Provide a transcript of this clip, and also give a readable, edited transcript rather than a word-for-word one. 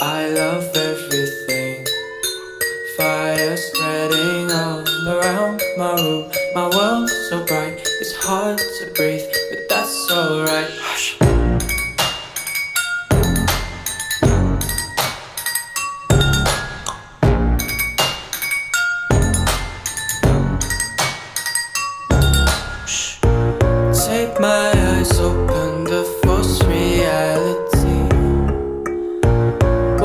I love everything. Fire spreading all around my room. My world's so bright, it's hard to breathe, but that's alright. Hush. Take my